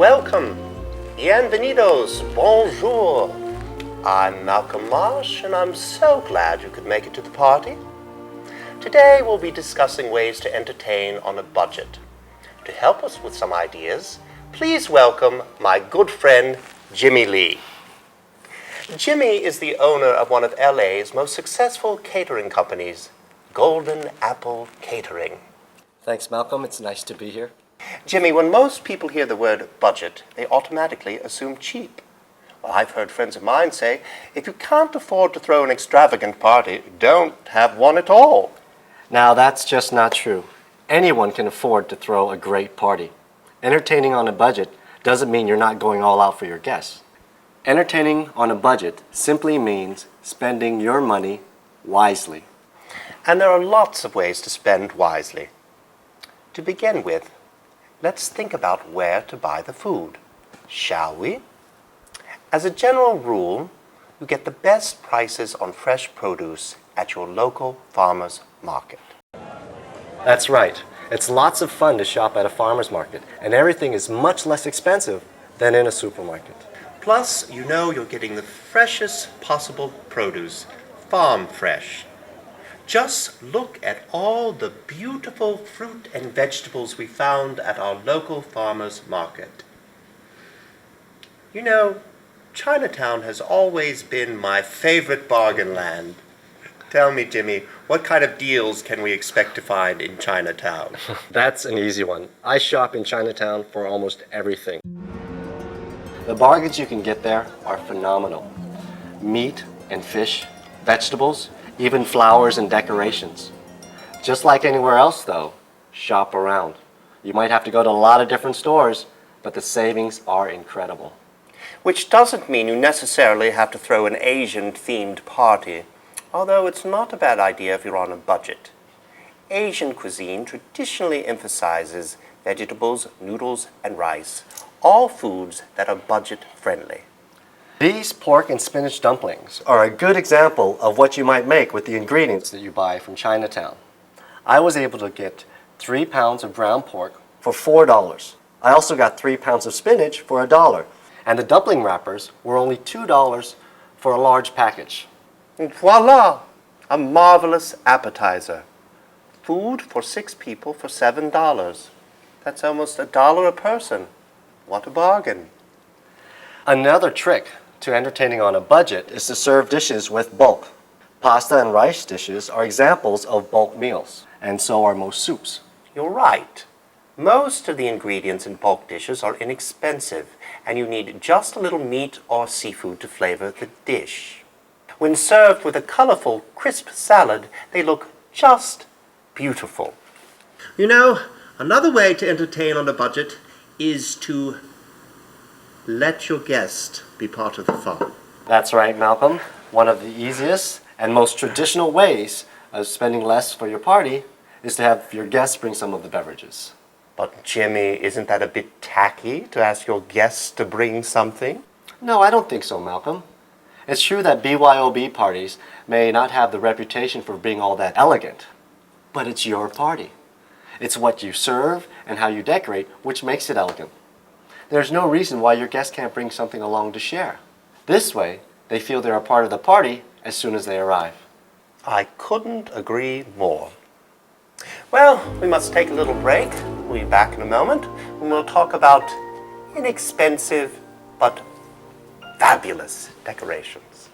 Welcome, bienvenidos, bonjour. I'm Malcolm Marsh, and I'm so glad you could make it to the party. Today we'll be discussing ways to entertain on a budget. To help us with some ideas, please welcome my good friend, Jimmy Lee. Jimmy is the owner of one of LA's most successful catering companies, Golden Apple Catering. Thanks, Malcolm. It's nice to be here. Jimmy, when most people hear the word budget, they automatically assume cheap. Well, I've heard friends of mine say, if you can't afford to throw an extravagant party, don't have one at all. Now, that's just not true. Anyone can afford to throw a great party. Entertaining on a budget doesn't mean you're not going all out for your guests. Entertaining on a budget simply means spending your money wisely. And there are lots of ways to spend wisely. To begin with, let's think about where to buy the food, shall we? As a general rule, you get the best prices on fresh produce at your local farmer's market. That's right. It's lots of fun to shop at a farmer's market, and everything is much less expensive than in a supermarket. Plus, you know you're getting the freshest possible produce, farm fresh. Just look at all the beautiful fruit and vegetables we found at our local farmer's market. You know, Chinatown has always been my favorite bargain land. Tell me, Jimmy, what kind of deals can we expect to find in Chinatown? That's an easy one. I shop in Chinatown for almost everything. The bargains you can get there are phenomenal. Meat and fish, vegetables, even flowers and decorations. Just like anywhere else, though, shop around. You might have to go to a lot of different stores, but the savings are incredible. Which doesn't mean you necessarily have to throw an Asian-themed party, although it's not a bad idea if you're on a budget. Asian cuisine traditionally emphasizes vegetables, noodles, and rice, all foods that are budget-friendly. These pork and spinach dumplings are a good example of what you might make with the ingredients that you buy from Chinatown. I was able to get 3 pounds of ground pork for $4. I also got 3 pounds of spinach for $1. And the dumpling wrappers were only $2 for a large package. And voila! A marvelous appetizer. Food for 6 people for $7. That's almost $1 a person. What a bargain. Another trick to entertaining on a budget is to serve dishes with bulk. Pasta and rice dishes are examples of bulk meals, and so are most soups. You're right. Most of the ingredients in bulk dishes are inexpensive, and you need just a little meat or seafood to flavor the dish. When served with a colorful, crisp salad, they look just beautiful. You know, another way to entertain on a budget is to let your guest be part of the fun. That's right, Malcolm. One of the easiest and most traditional ways of spending less for your party is to have your guests bring some of the beverages. But Jimmy, isn't that a bit tacky to ask your guests to bring something? No, I don't think so, Malcolm. It's true that BYOB parties may not have the reputation for being all that elegant, but it's your party. It's what you serve and how you decorate which makes it elegant. There's no reason why your guests can't bring something along to share. This way, they feel they're a part of the party as soon as they arrive. I couldn't agree more. Well, we must take a little break. We'll be back in a moment when we'll talk about inexpensive but fabulous decorations.